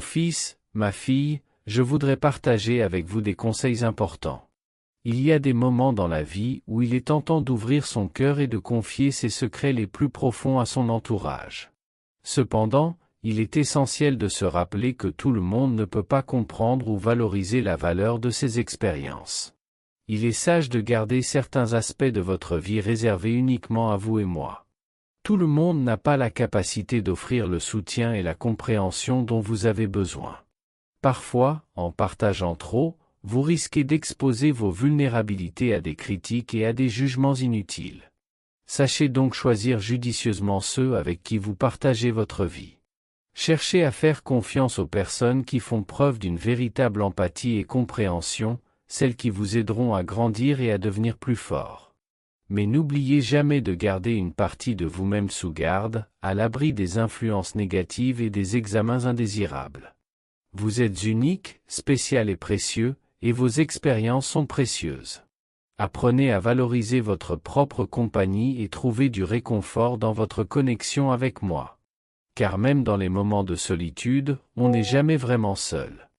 Mon fils, ma fille, je voudrais partager avec vous des conseils importants. Il y a des moments dans la vie où il est tentant d'ouvrir son cœur et de confier ses secrets les plus profonds à son entourage. Cependant, il est essentiel de se rappeler que tout le monde ne peut pas comprendre ou valoriser la valeur de ses expériences. Il est sage de garder certains aspects de votre vie réservés uniquement à vous et moi. Tout le monde n'a pas la capacité d'offrir le soutien et la compréhension dont vous avez besoin. Parfois, en partageant trop, vous risquez d'exposer vos vulnérabilités à des critiques et à des jugements inutiles. Sachez donc choisir judicieusement ceux avec qui vous partagez votre vie. Cherchez à faire confiance aux personnes qui font preuve d'une véritable empathie et compréhension, celles qui vous aideront à grandir et à devenir plus fort. Mais n'oubliez jamais de garder une partie de vous-même sous garde, à l'abri des influences négatives et des examens indésirables. Vous êtes unique, spécial et précieux, et vos expériences sont précieuses. Apprenez à valoriser votre propre compagnie et trouvez du réconfort dans votre connexion avec moi. Car même dans les moments de solitude, on n'est jamais vraiment seul.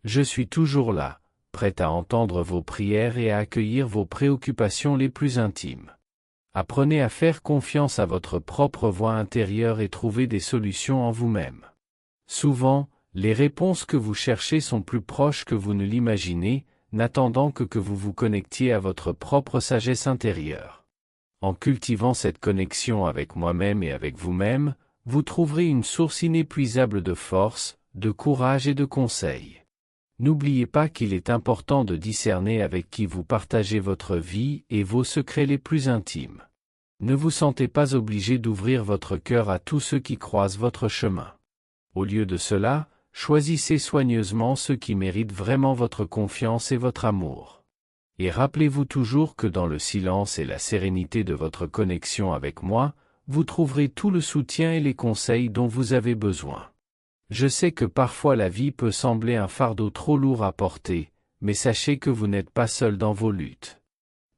Je suis toujours là, prêt à entendre vos prières et à accueillir vos préoccupations les plus intimes. Apprenez à faire confiance à votre propre voix intérieure et trouvez des solutions en vous-même. Souvent, les réponses que vous cherchez sont plus proches que vous ne l'imaginez, n'attendant que vous vous connectiez à votre propre sagesse intérieure. En cultivant cette connexion avec moi-même et avec vous-même, vous trouverez une source inépuisable de force, de courage et de conseils. N'oubliez pas qu'il est important de discerner avec qui vous partagez votre vie et vos secrets les plus intimes. Ne vous sentez pas obligé d'ouvrir votre cœur à tous ceux qui croisent votre chemin. Au lieu de cela, choisissez soigneusement ceux qui méritent vraiment votre confiance et votre amour. Et rappelez-vous toujours que dans le silence et la sérénité de votre connexion avec moi, vous trouverez tout le soutien et les conseils dont vous avez besoin. Je sais que parfois la vie peut sembler un fardeau trop lourd à porter, mais sachez que vous n'êtes pas seul dans vos luttes.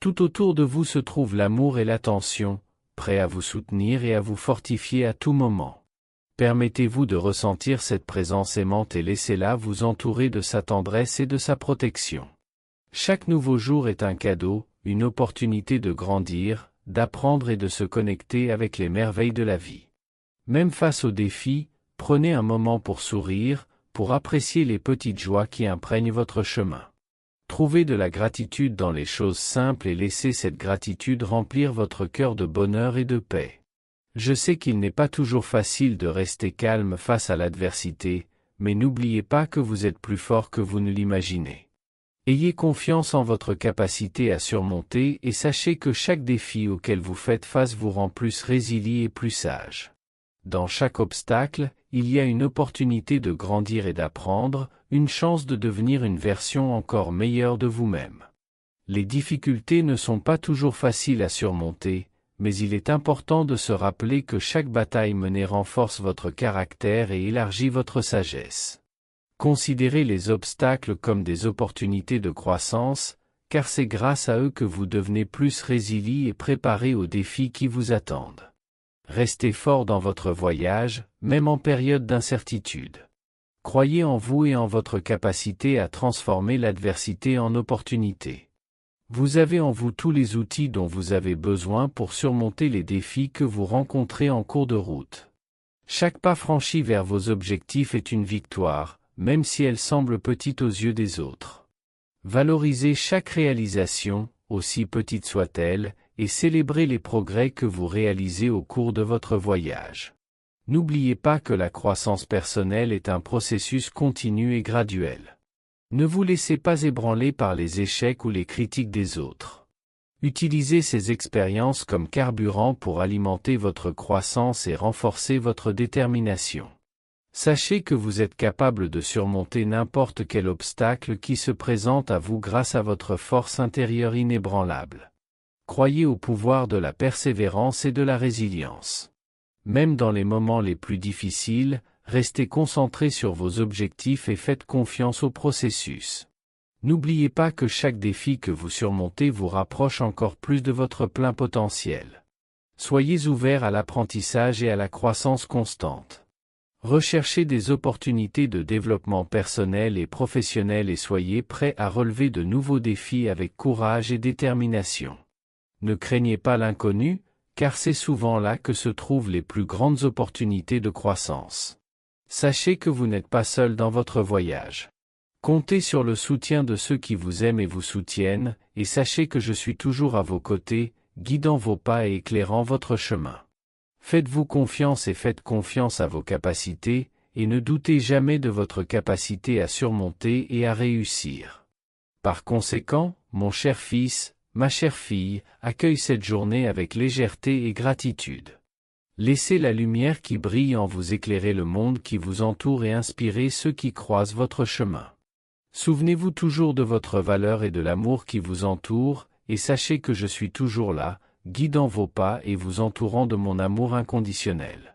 Tout autour de vous se trouve l'amour et l'attention, prêts à vous soutenir et à vous fortifier à tout moment. Permettez-vous de ressentir cette présence aimante et laissez-la vous entourer de sa tendresse et de sa protection. Chaque nouveau jour est un cadeau, une opportunité de grandir, d'apprendre et de se connecter avec les merveilles de la vie. Même face aux défis, prenez un moment pour sourire, pour apprécier les petites joies qui imprègnent votre chemin. Trouvez de la gratitude dans les choses simples et laissez cette gratitude remplir votre cœur de bonheur et de paix. Je sais qu'il n'est pas toujours facile de rester calme face à l'adversité, mais n'oubliez pas que vous êtes plus fort que vous ne l'imaginez. Ayez confiance en votre capacité à surmonter et sachez que chaque défi auquel vous faites face vous rend plus résilient et plus sage. Dans chaque obstacle, il y a une opportunité de grandir et d'apprendre, une chance de devenir une version encore meilleure de vous-même. Les difficultés ne sont pas toujours faciles à surmonter, mais il est important de se rappeler que chaque bataille menée renforce votre caractère et élargit votre sagesse. Considérez les obstacles comme des opportunités de croissance, car c'est grâce à eux que vous devenez plus résilient et préparés aux défis qui vous attendent. Restez fort dans votre voyage, même en période d'incertitude. Croyez en vous et en votre capacité à transformer l'adversité en opportunité. Vous avez en vous tous les outils dont vous avez besoin pour surmonter les défis que vous rencontrez en cours de route. Chaque pas franchi vers vos objectifs est une victoire, même si elle semble petite aux yeux des autres. Valorisez chaque réalisation, aussi petite soit-elle, et célébrez les progrès que vous réalisez au cours de votre voyage. N'oubliez pas que la croissance personnelle est un processus continu et graduel. Ne vous laissez pas ébranler par les échecs ou les critiques des autres. Utilisez ces expériences comme carburant pour alimenter votre croissance et renforcer votre détermination. Sachez que vous êtes capable de surmonter n'importe quel obstacle qui se présente à vous grâce à votre force intérieure inébranlable. Croyez au pouvoir de la persévérance et de la résilience. Même dans les moments les plus difficiles, restez concentrés sur vos objectifs et faites confiance au processus. N'oubliez pas que chaque défi que vous surmontez vous rapproche encore plus de votre plein potentiel. Soyez ouverts à l'apprentissage et à la croissance constante. Recherchez des opportunités de développement personnel et professionnel et soyez prêt à relever de nouveaux défis avec courage et détermination. Ne craignez pas l'inconnu, car c'est souvent là que se trouvent les plus grandes opportunités de croissance. Sachez que vous n'êtes pas seul dans votre voyage. Comptez sur le soutien de ceux qui vous aiment et vous soutiennent, et sachez que je suis toujours à vos côtés, guidant vos pas et éclairant votre chemin. Faites-vous confiance et faites confiance à vos capacités, et ne doutez jamais de votre capacité à surmonter et à réussir. Par conséquent, mon cher fils, ma chère fille, accueille cette journée avec légèreté et gratitude. Laissez la lumière qui brille en vous éclairer le monde qui vous entoure et inspirer ceux qui croisent votre chemin. Souvenez-vous toujours de votre valeur et de l'amour qui vous entoure, et sachez que je suis toujours là, guidant vos pas et vous entourant de mon amour inconditionnel.